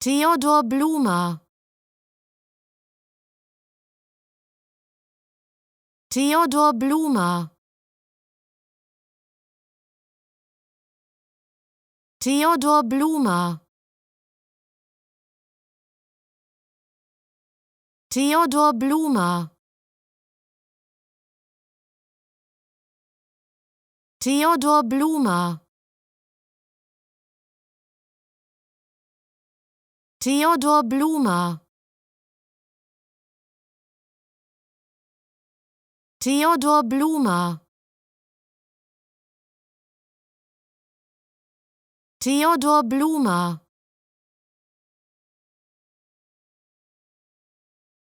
Theodor Blumer. Theodor Blumer. Theodor Blumer. Theodor Blumer. Theodor Blumer. Theodor Blumer. Theodor Blumer. Theodor Blumer.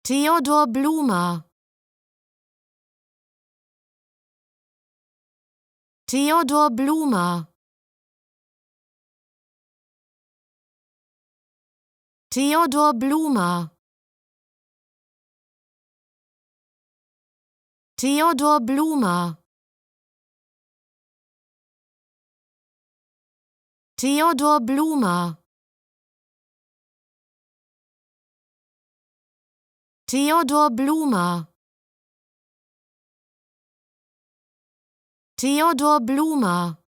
Theodor Blumer. Theodor Blumer. Theodor Blumer. Theodor Blumer. Theodor Blumer. Theodor Blumer. Theodor Blumer.